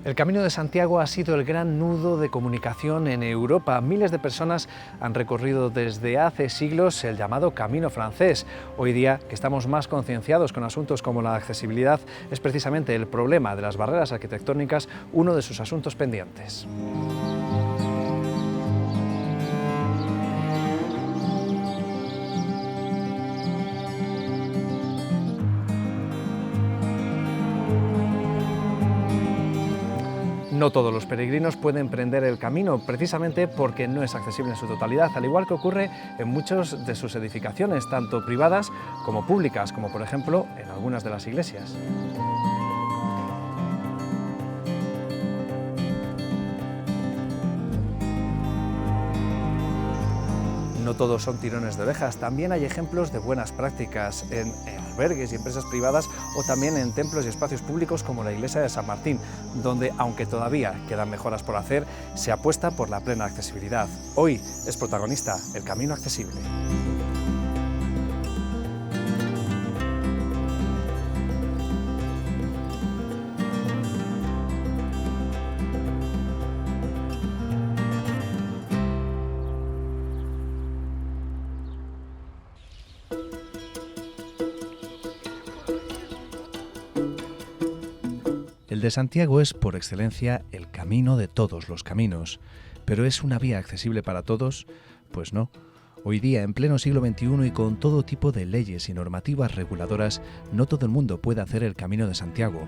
El Camino de Santiago ha sido el gran nudo de comunicación en Europa. Miles de personas han recorrido desde hace siglos el llamado Camino francés. Hoy día, que estamos más concienciados con asuntos como la accesibilidad, es precisamente el problema de las barreras arquitectónicas uno de sus asuntos pendientes. No todos los peregrinos pueden emprender el camino, precisamente porque no es accesible en su totalidad, al igual que ocurre en muchas de sus edificaciones, tanto privadas como públicas, como por ejemplo en algunas de las iglesias. No todos son tirones de orejas, también hay ejemplos de buenas prácticas en albergues y empresas privadas o también en templos y espacios públicos como la iglesia de San Martín, donde, aunque todavía quedan mejoras por hacer, se apuesta por la plena accesibilidad. Hoy es protagonista el Camino Accesible. El de Santiago es, por excelencia, el camino de todos los caminos. ¿Pero es una vía accesible para todos? Pues no. Hoy día, en pleno siglo XXI y con todo tipo de leyes y normativas reguladoras, no todo el mundo puede hacer el Camino de Santiago.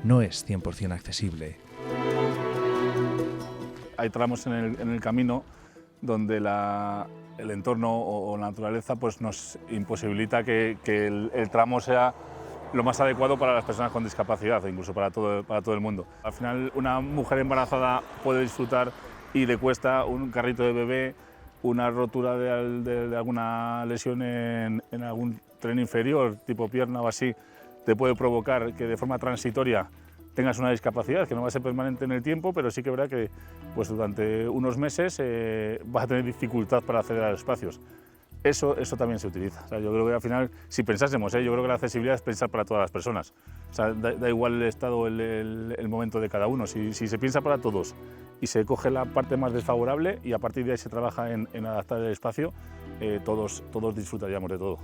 No es 100% accesible. Hay tramos en el camino donde el entorno o la naturaleza pues nos imposibilita que el tramo sea lo más adecuado para las personas con discapacidad, incluso para todo el mundo. Al final, una mujer embarazada puede disfrutar y le cuesta un carrito de bebé, una rotura de alguna lesión en algún tren inferior, tipo pierna o así, te puede provocar que de forma transitoria tengas una discapacidad que no va a ser permanente en el tiempo, pero sí que verá que pues, durante unos meses vas a tener dificultad para acceder a los espacios. Eso también se utiliza. O sea, yo creo que al final, si pensásemos, yo creo que la accesibilidad es pensar para todas las personas. O sea, da igual el estado, el momento de cada uno. Si se piensa para todos y se coge la parte más desfavorable y a partir de ahí se trabaja en adaptar el espacio, todos disfrutaríamos de todo.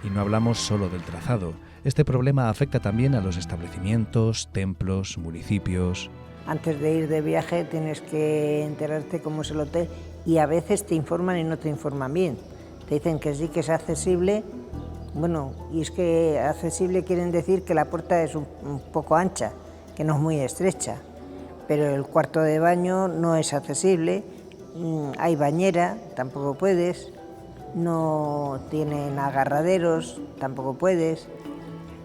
Y no hablamos solo del trazado. Este problema afecta también a los establecimientos, templos, municipios. Antes de ir de viaje tienes que enterarte cómo es el hotel y a veces te informan y no te informan bien. Te dicen que sí que es accesible, bueno, y es que accesible quieren decir que la puerta es un poco ancha, que no es muy estrecha, pero el cuarto de baño no es accesible, hay bañera, tampoco puedes, no tienen agarraderos, tampoco puedes,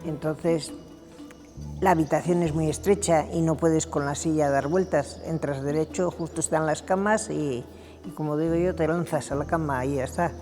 entonces la habitación es muy estrecha y no puedes con la silla dar vueltas, entras derecho, justo están las camas y como digo yo, te lanzas a la cama y ya está,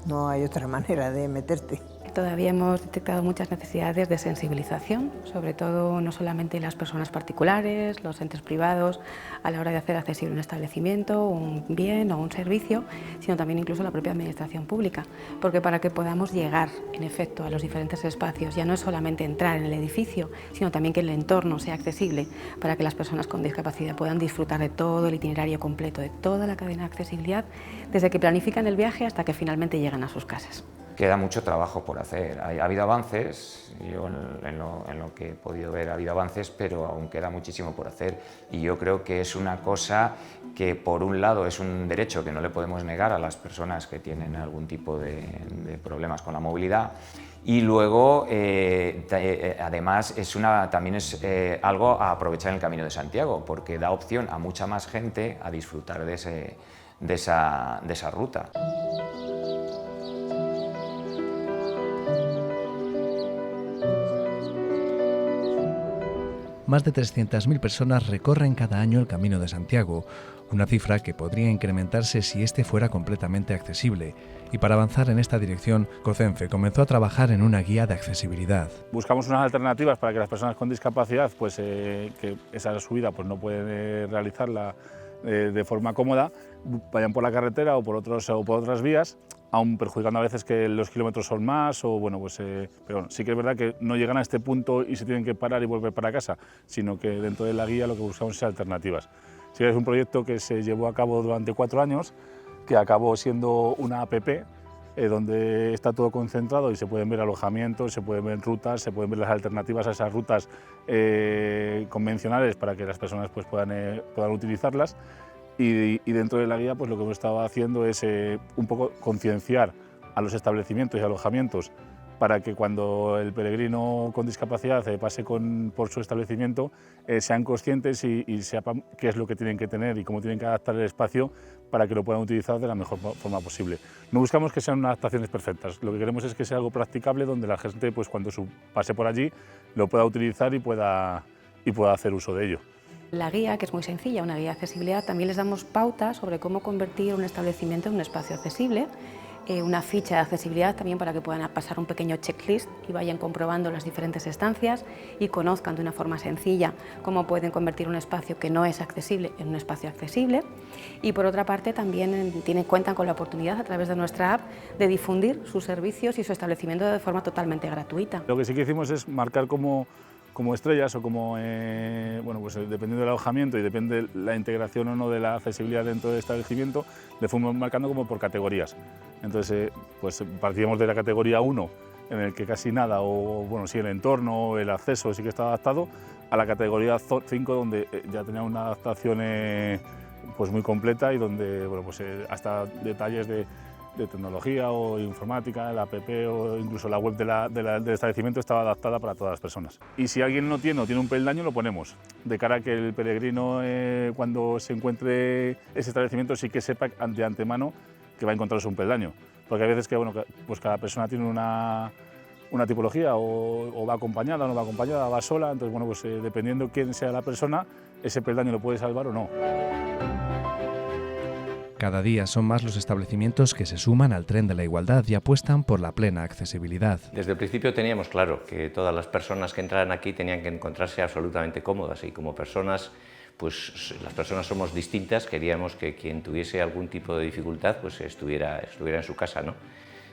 no hay otra manera de meterte. Todavía hemos detectado muchas necesidades de sensibilización, sobre todo no solamente en las personas particulares, los entes privados, a la hora de hacer accesible un establecimiento, un bien o un servicio, sino también incluso la propia administración pública, porque para que podamos llegar, en efecto, a los diferentes espacios, ya no es solamente entrar en el edificio, sino también que el entorno sea accesible para que las personas con discapacidad puedan disfrutar de todo el itinerario completo, de toda la cadena de accesibilidad, desde que planifican el viaje hasta que finalmente llegan a sus casas. Queda mucho trabajo por hacer. Ha habido avances, yo en lo que he podido ver ha habido avances, pero aún queda muchísimo por hacer. Y yo creo que es una cosa que, por un lado, es un derecho que no le podemos negar a las personas que tienen algún tipo de problemas con la movilidad. Y luego, además, también es algo a aprovechar en el Camino de Santiago, porque da opción a mucha más gente a disfrutar de esa ruta. Más de 300.000 personas recorren cada año el Camino de Santiago, una cifra que podría incrementarse si este fuera completamente accesible. Y para avanzar en esta dirección, COCENFE comenzó a trabajar en una guía de accesibilidad. Buscamos unas alternativas para que las personas con discapacidad, pues, que esa subida pues, no pueden realizarla de forma cómoda, vayan por la carretera o por otras vías, aún perjudicando a veces que los kilómetros son más, o bueno, pues, pero bueno, sí que es verdad que no llegan a este punto y se tienen que parar y volver para casa, sino que dentro de la guía lo que buscamos es alternativas. Sí que es un proyecto que se llevó a cabo durante 4 años, que acabó siendo una app, donde está todo concentrado y se pueden ver alojamientos, se pueden ver rutas, se pueden ver las alternativas a esas rutas convencionales para que las personas pues, puedan utilizarlas. Y dentro de la guía pues, lo que hemos estado haciendo es un poco concienciar a los establecimientos y alojamientos para que cuando el peregrino con discapacidad pase por su establecimiento sean conscientes y sepan qué es lo que tienen que tener y cómo tienen que adaptar el espacio para que lo puedan utilizar de la mejor forma posible. No buscamos que sean unas adaptaciones perfectas, lo que queremos es que sea algo practicable donde la gente pues, cuando pase por allí lo pueda utilizar y pueda hacer uso de ello. La guía, que es muy sencilla, una guía de accesibilidad, también les damos pautas sobre cómo convertir un establecimiento en un espacio accesible, una ficha de accesibilidad también para que puedan pasar un pequeño checklist y vayan comprobando las diferentes estancias y conozcan de una forma sencilla cómo pueden convertir un espacio que no es accesible en un espacio accesible. Y por otra parte también cuentan con la oportunidad a través de nuestra app de difundir sus servicios y su establecimiento de forma totalmente gratuita. Lo que sí que hicimos es marcar como estrellas o como, bueno, pues dependiendo del alojamiento y depende de la integración o no de la accesibilidad dentro del establecimiento, le fuimos marcando como por categorías. Entonces, pues partíamos de la categoría 1, en el que casi nada, o bueno, sí el entorno o el acceso sí que estaba adaptado, a la categoría 5, donde ya tenía una adaptación pues muy completa y donde, bueno, pues hasta detalles de tecnología o informática, la app o incluso la web del establecimiento estaba adaptada para todas las personas. Y si alguien no tiene o tiene un peldaño, lo ponemos, de cara a que el peregrino cuando se encuentre ese establecimiento sí que sepa de antemano que va a encontrarse un peldaño. Porque hay veces que bueno, pues cada persona tiene una tipología o va acompañada o no va acompañada, va sola, entonces bueno, pues dependiendo quién sea la persona, ese peldaño lo puede salvar o no. Cada día son más los establecimientos que se suman al tren de la igualdad y apuestan por la plena accesibilidad. Desde el principio teníamos claro que todas las personas que entraran aquí tenían que encontrarse absolutamente cómodas y como personas, pues las personas somos distintas, queríamos que quien tuviese algún tipo de dificultad pues estuviera en su casa, ¿no?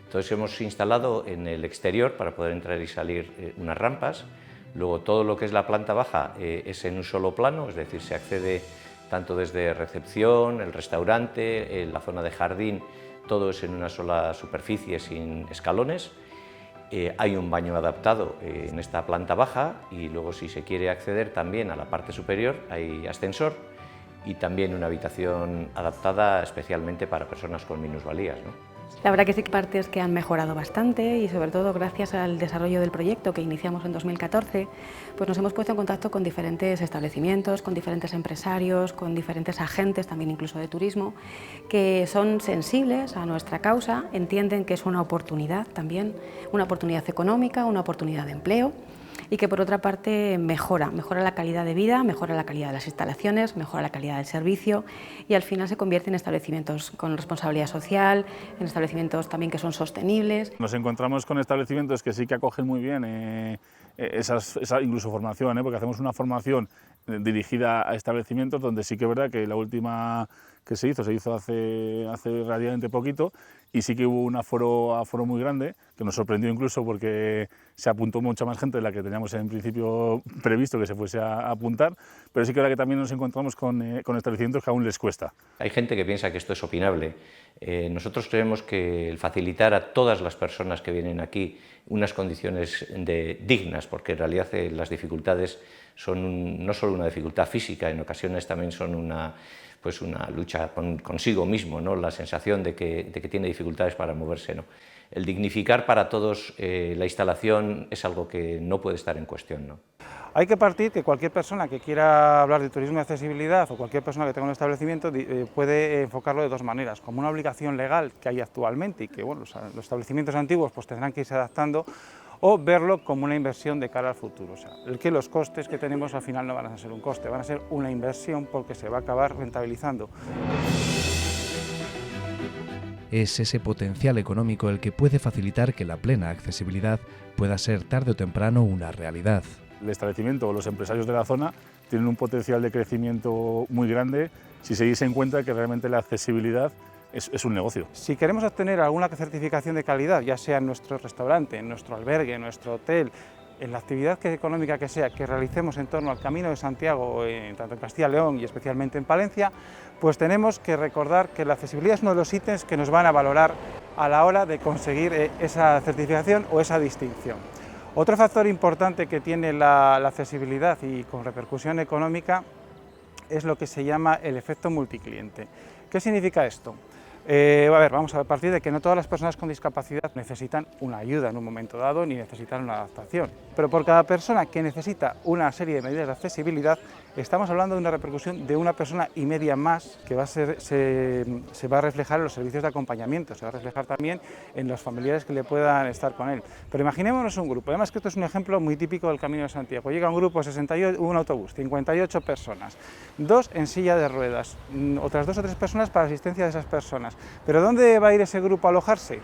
Entonces hemos instalado en el exterior para poder entrar y salir unas rampas, luego todo lo que es la planta baja es en un solo plano, es decir, se accede tanto desde recepción, el restaurante, la zona de jardín, todo es en una sola superficie sin escalones. Hay un baño adaptado en esta planta baja y luego si se quiere acceder también a la parte superior hay ascensor y también una habitación adaptada especialmente para personas con minusvalías, ¿no? La verdad que sí que partes que han mejorado bastante y sobre todo gracias al desarrollo del proyecto que iniciamos en 2014, pues nos hemos puesto en contacto con diferentes establecimientos, con diferentes empresarios, con diferentes agentes, también incluso de turismo, que son sensibles a nuestra causa, entienden que es una oportunidad también, una oportunidad económica, una oportunidad de empleo, y que por otra parte mejora la calidad de vida, mejora la calidad de las instalaciones, mejora la calidad del servicio y al final se convierte en establecimientos con responsabilidad social, en establecimientos también que son sostenibles. Nos encontramos con establecimientos que sí que acogen muy bien esa incluso formación, porque hacemos una formación dirigida a establecimientos donde sí que es verdad que la última que se hizo hace relativamente poquito y sí que hubo un aforo muy grande que nos sorprendió incluso porque se apuntó mucha más gente de la que teníamos en principio previsto que se fuese a apuntar, pero sí que es verdad que también nos encontramos con establecimientos que aún les cuesta. Hay gente que piensa que esto es opinable. Nosotros creemos que el facilitar a todas las personas que vienen aquí unas condiciones dignas, porque en realidad las dificultades son no solo una dificultad física, en ocasiones también son una lucha consigo mismo, ¿no? La sensación de que tiene dificultades para moverse, ¿no? El dignificar para todos la instalación es algo que no puede estar en cuestión, ¿no? Hay que partir que cualquier persona que quiera hablar de turismo y accesibilidad o cualquier persona que tenga un establecimiento puede enfocarlo de dos maneras, como una obligación legal que hay actualmente y que bueno, los establecimientos antiguos pues tendrán que irse adaptando, o verlo como una inversión de cara al futuro. O sea, que los costes que tenemos al final no van a ser un coste, van a ser una inversión porque se va a acabar rentabilizando. Es ese potencial económico el que puede facilitar que la plena accesibilidad pueda ser tarde o temprano una realidad. el establecimiento o los empresarios de la zona tienen un potencial de crecimiento muy grande si se diese en cuenta que realmente la accesibilidad es un negocio. Si queremos obtener alguna certificación de calidad, ya sea en nuestro restaurante, en nuestro albergue, en nuestro hotel, en la actividad económica que sea que realicemos en torno al Camino de Santiago, tanto en Castilla y León y especialmente en Palencia, pues tenemos que recordar que la accesibilidad es uno de los ítems que nos van a valorar a la hora de conseguir esa certificación o esa distinción. Otro factor importante que tiene la accesibilidad y con repercusión económica es lo que se llama el efecto multicliente. ¿Qué significa esto? Vamos a partir de que no todas las personas con discapacidad necesitan una ayuda en un momento dado ni necesitan una adaptación, pero por cada persona que necesita una serie de medidas de accesibilidad estamos hablando de una repercusión de 1,5 personas más que se va a reflejar en los servicios de acompañamiento, se va a reflejar también en los familiares que le puedan estar con él. Pero imaginémonos un grupo, además que esto es un ejemplo muy típico del Camino de Santiago, llega un grupo, un autobús, 58 personas, 2 en silla de ruedas, otras 2 o 3 personas para asistencia de esas personas. ¿Pero dónde va a ir ese grupo a alojarse?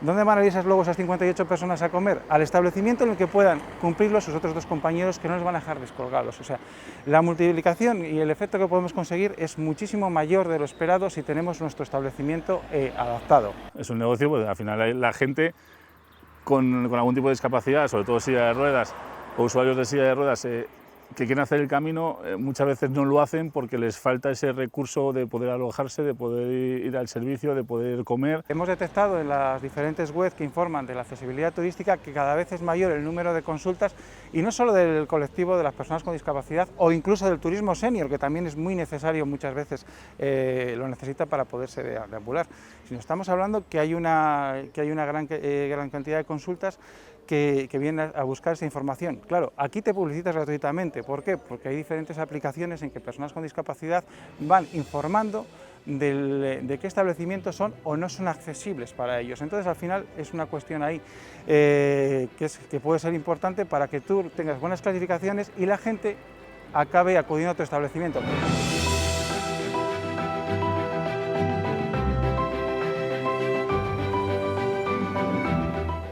¿Dónde van a ir luego esas 58 personas a comer? Al establecimiento en el que puedan cumplirlo sus otros 2 compañeros que no les van a dejar descolgados. O sea, la multiplicación y el efecto que podemos conseguir es muchísimo mayor de lo esperado si tenemos nuestro establecimiento adaptado. Es un negocio, pues al final la gente con algún tipo de discapacidad, sobre todo silla de ruedas o usuarios de silla de ruedas, que quieren hacer el camino, muchas veces no lo hacen porque les falta ese recurso de poder alojarse, de poder ir al servicio, de poder comer. Hemos detectado en las diferentes webs que informan de la accesibilidad turística que cada vez es mayor el número de consultas, y no solo del colectivo de las personas con discapacidad o incluso del turismo senior, que también es muy necesario, muchas veces lo necesita para poderse deambular, sino estamos hablando que hay una gran cantidad de consultas que vienen a buscar esa información. Claro, aquí te publicitas gratuitamente. ¿Por qué? Porque hay diferentes aplicaciones en que personas con discapacidad van informando de qué establecimientos son o no son accesibles para ellos. Entonces, al final, es una cuestión ahí que puede ser importante para que tú tengas buenas clasificaciones y la gente acabe acudiendo a tu establecimiento.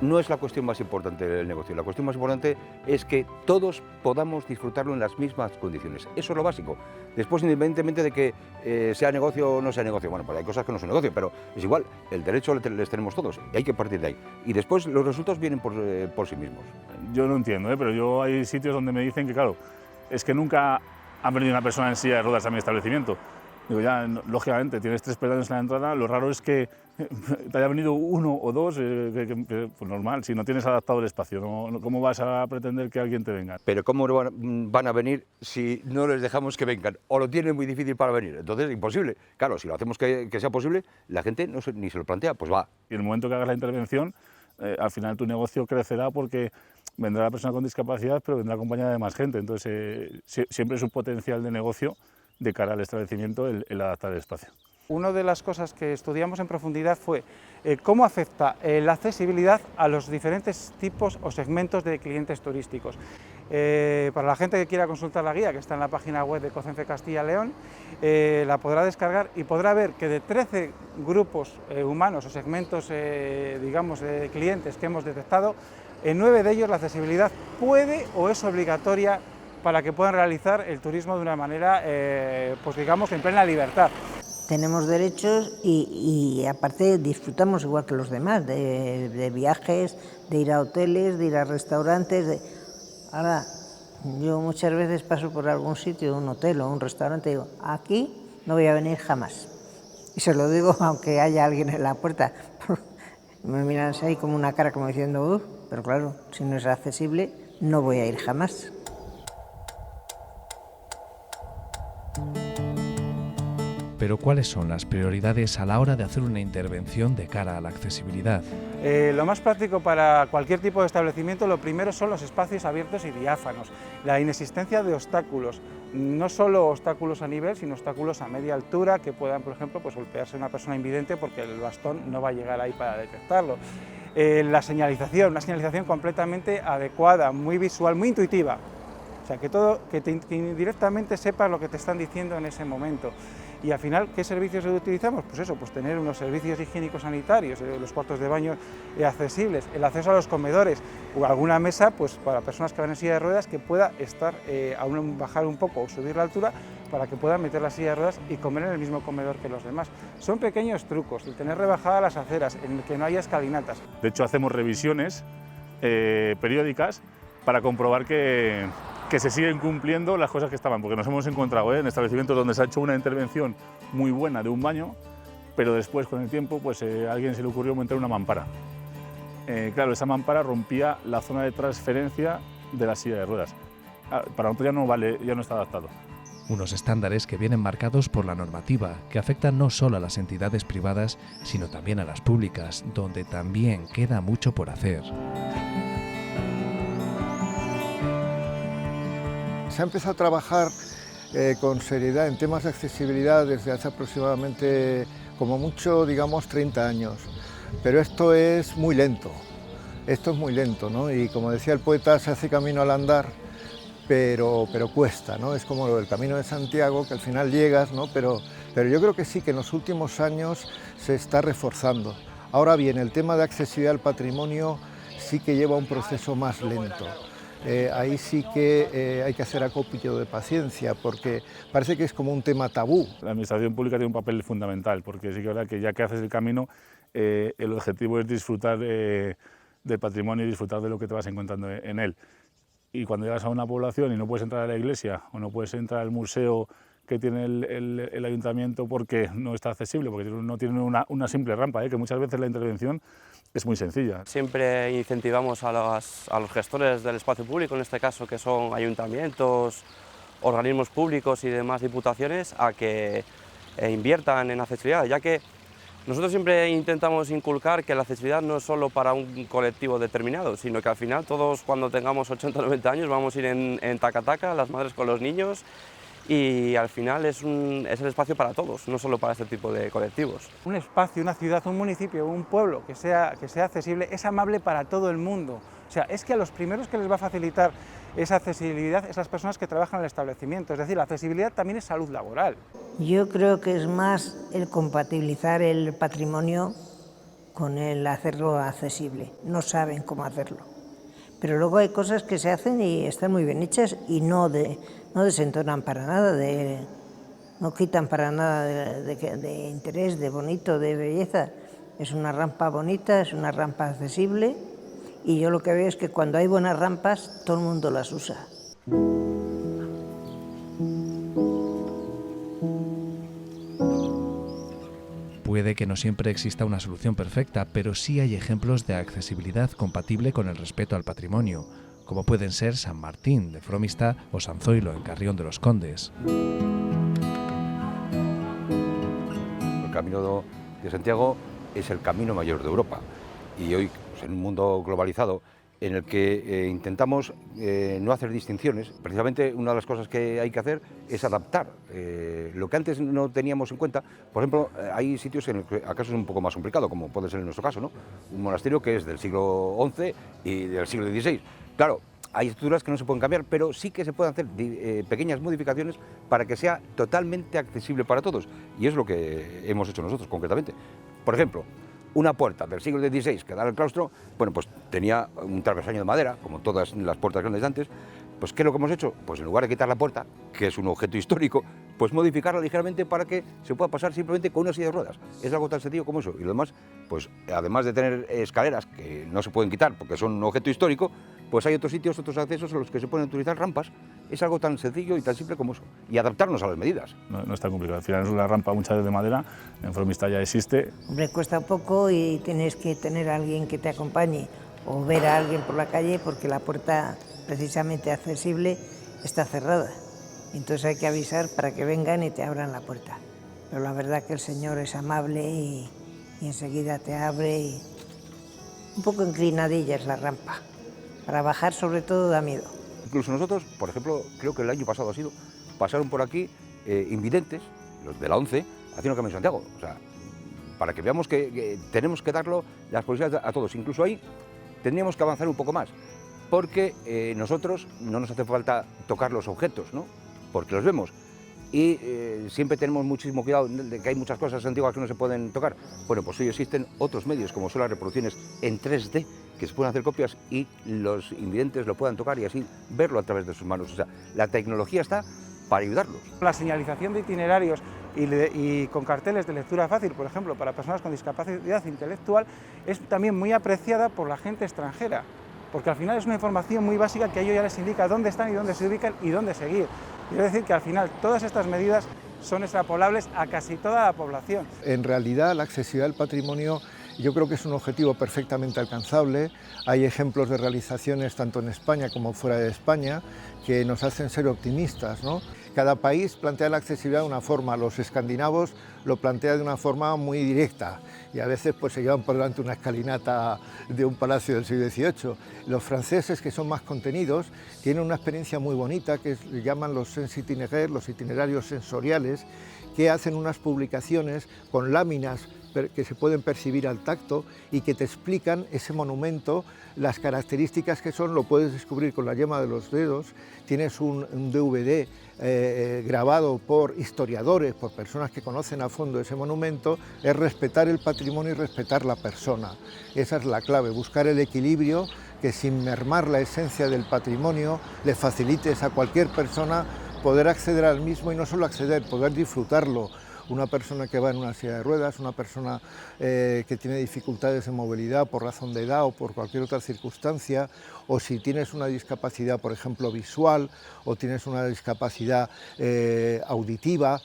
No es la cuestión más importante del negocio, la cuestión más importante es que todos podamos disfrutarlo en las mismas condiciones. Eso es lo básico. Después, independientemente de que sea negocio o no sea negocio, bueno, pues hay cosas que no son negocio, pero es igual, el derecho les tenemos todos y hay que partir de ahí. Y después los resultados vienen por sí mismos. Yo no entiendo, pero hay sitios donde me dicen que, claro, es que nunca ha venido una persona en silla de ruedas a mi establecimiento. Digo, ya, lógicamente, tienes 3 peldaños en la entrada, lo raro es que te haya venido 1 o 2, pues normal, si no tienes adaptado el espacio, ¿cómo vas a pretender que alguien te venga? Pero ¿cómo van a venir si no les dejamos que vengan? O lo tienen muy difícil para venir, entonces imposible. Claro, si lo hacemos que sea posible, la gente ni se lo plantea, pues va. Y en el momento que hagas la intervención, al final tu negocio crecerá porque vendrá la persona con discapacidad, pero vendrá acompañada de más gente, entonces siempre es un potencial de negocio de cara al establecimiento el adaptar el espacio. Una de las cosas que estudiamos en profundidad fue cómo afecta la accesibilidad a los diferentes tipos o segmentos de clientes turísticos. Para la gente que quiera consultar la guía, que está en la página web de COCENFE Castilla y León, la podrá descargar y podrá ver que de 13 grupos humanos o segmentos, digamos, de clientes que hemos detectado, en 9 de ellos la accesibilidad puede o es obligatoria para que puedan realizar el turismo de una manera, pues digamos, en plena libertad. Tenemos derechos y aparte disfrutamos igual que los demás, de viajes, de ir a hoteles, de ir a restaurantes. Ahora, yo muchas veces paso por algún sitio, un hotel o un restaurante, y digo, aquí no voy a venir jamás. Y se lo digo aunque haya alguien en la puerta. Me miran así como una cara como diciendo, pero claro, si no es accesible, no voy a ir jamás. Pero ¿cuáles son las prioridades a la hora de hacer una intervención de cara a la accesibilidad? Lo más práctico para cualquier tipo de establecimiento, lo primero son los espacios abiertos y diáfanos, la inexistencia de obstáculos, no solo obstáculos a nivel, sino obstáculos a media altura que puedan, por ejemplo, pues golpearse una persona invidente porque el bastón no va a llegar ahí para detectarlo. La señalización, una señalización completamente adecuada, muy visual, muy intuitiva. O sea, que directamente sepas lo que te están diciendo en ese momento. Y al final, ¿qué servicios utilizamos? Pues eso, pues tener unos servicios higiénicos sanitarios, los cuartos de baño accesibles, el acceso a los comedores o alguna mesa pues para personas que van en silla de ruedas que pueda estar, bajar un poco o subir la altura para que puedan meter la silla de ruedas y comer en el mismo comedor que los demás. Son pequeños trucos, el tener rebajadas las aceras, en el que no haya escalinatas. De hecho, hacemos revisiones periódicas para comprobar que se siguen cumpliendo las cosas que estaban, porque nos hemos encontrado en establecimientos donde se ha hecho una intervención muy buena de un baño, pero después, con el tiempo, pues a alguien se le ocurrió montar una mampara. Claro, esa mampara rompía la zona de transferencia de la silla de ruedas. Para nosotros ya no vale, ya no está adaptado. Unos estándares que vienen marcados por la normativa, que afectan no solo a las entidades privadas, sino también a las públicas, donde también queda mucho por hacer. Se ha empezado a trabajar con seriedad en temas de accesibilidad desde hace aproximadamente, como mucho, digamos, 30 años. Pero esto es muy lento, ¿no? Y como decía el poeta, se hace camino al andar, pero cuesta, ¿no? Es como lo del Camino de Santiago, que al final llegas, ¿no? Pero yo creo que sí, que en los últimos años se está reforzando. Ahora bien, el tema de accesibilidad al patrimonio sí que lleva un proceso más lento. Ahí sí que hay que hacer acopio de paciencia, porque parece que es como un tema tabú. La administración pública tiene un papel fundamental, porque sí que es verdad que ya que haces el camino, el objetivo es disfrutar del patrimonio y disfrutar de lo que te vas encontrando en él. Y cuando llegas a una población y no puedes entrar a la iglesia o no puedes entrar al museo que tiene el ayuntamiento porque no está accesible, porque no tiene una simple rampa, que muchas veces la intervención es muy sencilla. Siempre incentivamos a los gestores del espacio público, en este caso que son ayuntamientos, organismos públicos y demás diputaciones, a que inviertan en accesibilidad, ya que nosotros siempre intentamos inculcar que la accesibilidad no es solo para un colectivo determinado, sino que al final todos, cuando tengamos 80 o 90 años, vamos a ir en taca-taca, las madres con los niños, y al final es el espacio para todos, no solo para este tipo de colectivos. Un espacio, una ciudad, un municipio, un pueblo que sea accesible es amable para todo el mundo. O sea, es que a los primeros que les va a facilitar esa accesibilidad es las personas que trabajan en el establecimiento. Es decir, la accesibilidad también es salud laboral. Yo creo que es más el compatibilizar el patrimonio con el hacerlo accesible. No saben cómo hacerlo. Pero luego hay cosas que se hacen y están muy bien hechas y no desentonan para nada, no quitan para nada de interés, de bonito, de belleza. Es una rampa bonita, es una rampa accesible y yo lo que veo es que cuando hay buenas rampas todo el mundo las usa. Puede que no siempre exista una solución perfecta, pero sí hay ejemplos de accesibilidad compatible con el respeto al patrimonio, como pueden ser San Martín de Fromista o San Zoilo en Carrión de los Condes. El Camino de Santiago es el camino mayor de Europa y hoy, pues, en un mundo globalizado en el que intentamos no hacer distinciones, precisamente una de las cosas que hay que hacer es adaptar. Lo que antes no teníamos en cuenta, por ejemplo, hay sitios en los que acaso es un poco más complicado, como puede ser en nuestro caso, ¿no? Un monasterio que es del siglo XI y del siglo XVI. Claro, hay estructuras que no se pueden cambiar, pero sí que se pueden hacer pequeñas modificaciones para que sea totalmente accesible para todos. Y es lo que hemos hecho nosotros concretamente. Por ejemplo, una puerta del siglo XVI que da al claustro, bueno, pues tenía un travesaño de madera, como todas las puertas grandes de antes. Pues ¿qué es lo que hemos hecho? Pues en lugar de quitar la puerta, que es un objeto histórico, pues modificarla ligeramente para que se pueda pasar simplemente con una silla de ruedas. Es algo tan sencillo como eso. Y lo demás, pues además de tener escaleras que no se pueden quitar porque son un objeto histórico, pues hay otros sitios, otros accesos en los que se pueden utilizar rampas. Es algo tan sencillo y tan simple como eso. Y adaptarnos a las medidas. No es tan complicado. Al final es una rampa muchas veces de madera, en Fromista ya existe. Hombre, cuesta poco y tienes que tener a alguien que te acompañe o ver a alguien por la calle porque la puerta precisamente accesible está cerrada. Entonces hay que avisar para que vengan y te abran la puerta. Pero la verdad que el Señor es amable y enseguida te abre. Y un poco inclinadilla es la rampa. Para bajar sobre todo da miedo. Incluso nosotros, por ejemplo, creo que el año pasado pasaron por aquí invidentes, los de la ONCE, haciendo el Camino de Santiago. O sea, para que veamos que tenemos que darlo las posibilidades a todos. Incluso ahí tendríamos que avanzar un poco más, porque nosotros no nos hace falta tocar los objetos, ¿no? Porque los vemos. y siempre tenemos muchísimo cuidado de que hay muchas cosas antiguas que no se pueden tocar. Bueno, pues hoy existen otros medios, como son las reproducciones en 3D, que se pueden hacer copias y los invidentes lo puedan tocar y así verlo a través de sus manos. O sea, la tecnología está para ayudarlos. La señalización de itinerarios y con carteles de lectura fácil, por ejemplo, para personas con discapacidad intelectual, es también muy apreciada por la gente extranjera, porque al final es una información muy básica que a ellos ya les indica dónde están y dónde se ubican y dónde seguir. Quiero decir que al final todas estas medidas son extrapolables a casi toda la población. En realidad la accesibilidad al patrimonio yo creo que es un objetivo perfectamente alcanzable. Hay ejemplos de realizaciones tanto en España como fuera de España que nos hacen ser optimistas, ¿no? Cada país plantea la accesibilidad de una forma, los escandinavos lo plantean de una forma muy directa y a veces pues se llevan por delante una escalinata de un palacio del siglo XVIII. Los franceses, que son más contenidos, tienen una experiencia muy bonita que llaman los sens itinéraires, los itinerarios sensoriales, que hacen unas publicaciones con láminas que se pueden percibir al tacto y que te explican ese monumento, las características que son, lo puedes descubrir con la yema de los dedos. Tienes un DVD grabado por historiadores, por personas que conocen a fondo ese monumento. Es respetar el patrimonio y respetar la persona. Esa es la clave, buscar el equilibrio, que sin mermar la esencia del patrimonio le facilites a cualquier persona poder acceder al mismo y no solo acceder, poder disfrutarlo. Una persona que va en una silla de ruedas, una persona que tiene dificultades de movilidad por razón de edad o por cualquier otra circunstancia, o si tienes una discapacidad, por ejemplo, visual, o tienes una discapacidad auditiva.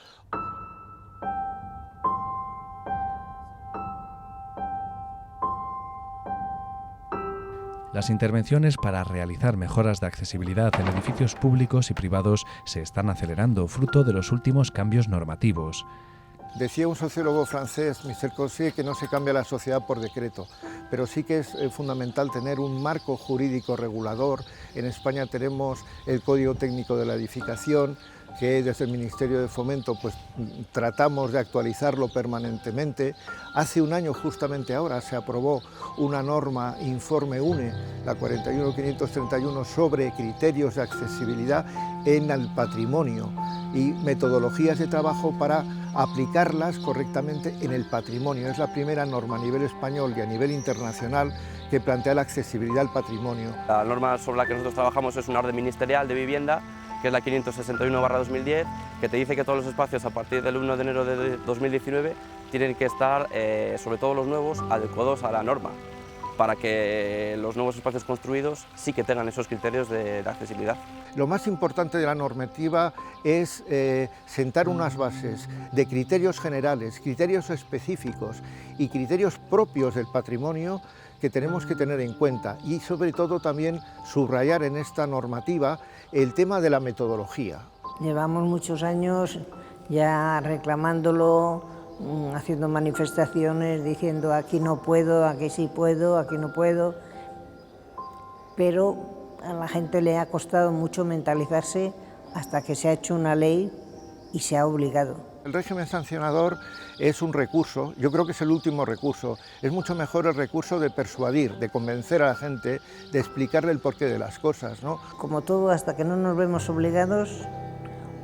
Las intervenciones para realizar mejoras de accesibilidad en edificios públicos y privados se están acelerando, fruto de los últimos cambios normativos. Decía un sociólogo francés, Michel Cossier, que no se cambia la sociedad por decreto, pero sí que es fundamental tener un marco jurídico regulador. En España tenemos el Código Técnico de la Edificación, que desde el Ministerio de Fomento pues, tratamos de actualizarlo permanentemente. Hace un año, justamente ahora, se aprobó una norma Informe UNE, la 41531, sobre criterios de accesibilidad en el patrimonio y metodologías de trabajo para aplicarlas correctamente en el patrimonio. Es la primera norma a nivel español y a nivel internacional que plantea la accesibilidad al patrimonio. La norma sobre la que nosotros trabajamos es una orden ministerial de vivienda, que es la 561/2010, que te dice que todos los espacios a partir del 1 de enero de 2019 tienen que estar, sobre todo los nuevos, adecuados a la norma, para que los nuevos espacios construidos sí que tengan esos criterios de accesibilidad. Lo más importante de la normativa es sentar unas bases de criterios generales, criterios específicos y criterios propios del patrimonio que tenemos que tener en cuenta y sobre todo también subrayar en esta normativa el tema de la metodología. Llevamos muchos años ya reclamándolo, haciendo manifestaciones, diciendo aquí no puedo, aquí sí puedo, aquí no puedo, pero a la gente le ha costado mucho mentalizarse hasta que se ha hecho una ley y se ha obligado. El régimen sancionador es un recurso, yo creo que es el último recurso. Es mucho mejor el recurso de persuadir, de convencer a la gente, de explicarle el porqué de las cosas, ¿no? Como todo, hasta que no nos vemos obligados,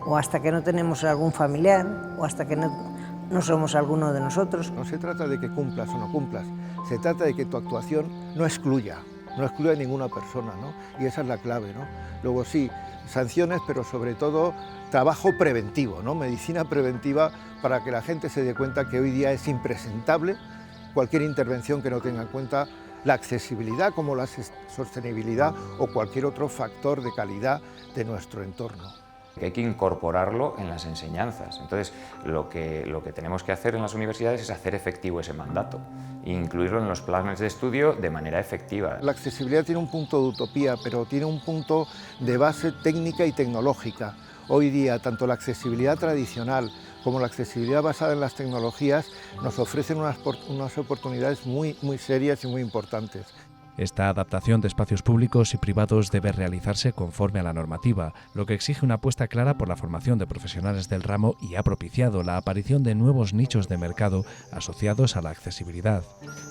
o hasta que no tenemos algún familiar, o hasta que no somos alguno de nosotros. No se trata de que cumplas o no cumplas, se trata de que tu actuación no excluya a ninguna persona, ¿no? Y esa es la clave, ¿no? Luego sí, sanciones, pero sobre todo trabajo preventivo, ¿no? Medicina preventiva para que la gente se dé cuenta que hoy día es impresentable cualquier intervención que no tenga en cuenta la accesibilidad como la sostenibilidad o cualquier otro factor de calidad de nuestro entorno. Que hay que incorporarlo en las enseñanzas. Entonces, lo que tenemos que hacer en las universidades es hacer efectivo ese mandato e incluirlo en los planes de estudio de manera efectiva. La accesibilidad tiene un punto de utopía, pero tiene un punto de base técnica y tecnológica. Hoy día, tanto la accesibilidad tradicional como la accesibilidad basada en las tecnologías nos ofrecen unas oportunidades muy serias y muy importantes. Esta adaptación de espacios públicos y privados debe realizarse conforme a la normativa, lo que exige una apuesta clara por la formación de profesionales del ramo y ha propiciado la aparición de nuevos nichos de mercado asociados a la accesibilidad.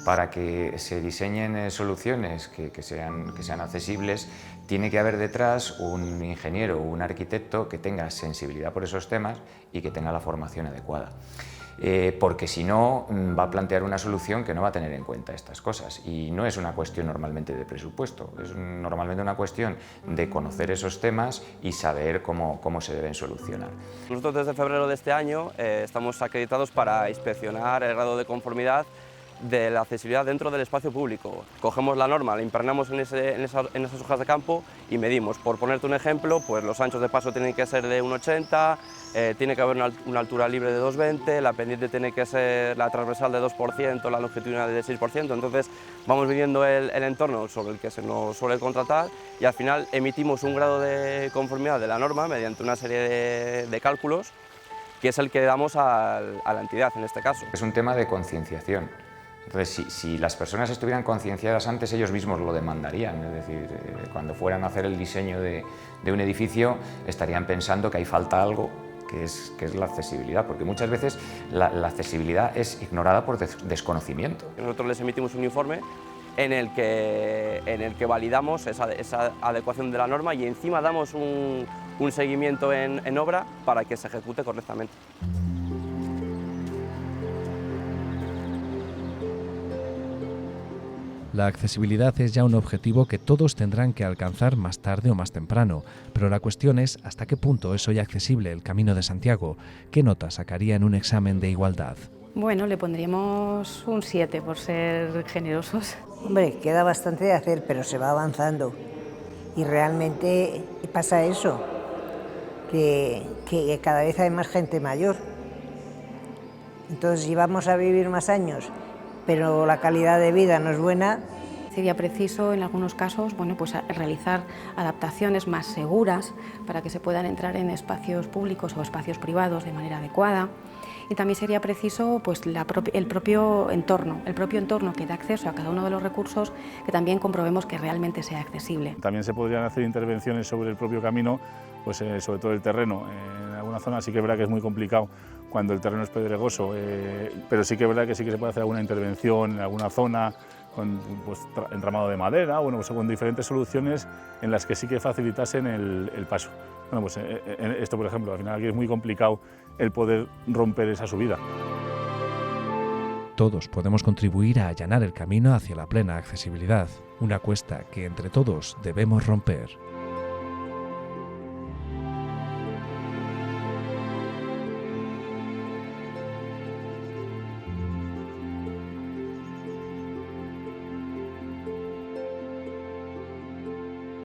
Para que se diseñen soluciones que sean accesibles, tiene que haber detrás un ingeniero o un arquitecto que tenga sensibilidad por esos temas y que tenga la formación adecuada. Porque si no, va a plantear una solución que no va a tener en cuenta estas cosas, y no es una cuestión normalmente de presupuesto, es normalmente una cuestión de conocer esos temas y saber cómo se deben solucionar. Nosotros desde febrero de este año estamos acreditados para inspeccionar el grado de conformidad de la accesibilidad dentro del espacio público. Cogemos la norma, la impregnamos en esas hojas de campo y medimos. Por ponerte un ejemplo, pues los anchos de paso tienen que ser de 1,80, tiene que haber una altura libre de 2,20, la pendiente tiene que ser la transversal de 2%, la longitudinal de 6%, entonces vamos midiendo el entorno sobre el que se nos suele contratar y al final emitimos un grado de conformidad de la norma mediante una serie de cálculos que es el que damos a la entidad en este caso. Es un tema de concienciación. Entonces, si las personas estuvieran concienciadas antes, ellos mismos lo demandarían. Es decir, cuando fueran a hacer el diseño de un edificio, estarían pensando que ahí falta algo, que es la accesibilidad, porque muchas veces la accesibilidad es ignorada por desconocimiento. Nosotros les emitimos un informe en el que validamos esa adecuación de la norma y encima damos un seguimiento en obra para que se ejecute correctamente. La accesibilidad es ya un objetivo que todos tendrán que alcanzar más tarde o más temprano, pero la cuestión es hasta qué punto es hoy accesible el Camino de Santiago. ¿Qué nota sacaría en un examen de igualdad? Bueno, le pondríamos un 7 por ser generosos. Hombre, queda bastante de hacer, pero se va avanzando. Y realmente pasa eso, que cada vez hay más gente mayor. Entonces, si vamos a vivir más años, pero la calidad de vida no es buena. Sería preciso, en algunos casos, bueno, pues realizar adaptaciones más seguras para que se puedan entrar en espacios públicos o espacios privados de manera adecuada. Y también sería preciso pues, el propio entorno que da acceso a cada uno de los recursos, que también comprobemos que realmente sea accesible. También se podrían hacer intervenciones sobre el propio camino, pues, sobre todo el terreno. En alguna zona sí que es verdad que es muy complicado cuando el terreno es pedregoso, pero sí que es verdad que sí que se puede hacer alguna intervención en alguna zona, con pues, entramado de madera, bueno, pues, con diferentes soluciones en las que sí que facilitasen el paso. Bueno, pues esto, por ejemplo, al final aquí es muy complicado el poder romper esa subida. Todos podemos contribuir a allanar el camino hacia la plena accesibilidad, una cuesta que entre todos debemos romper.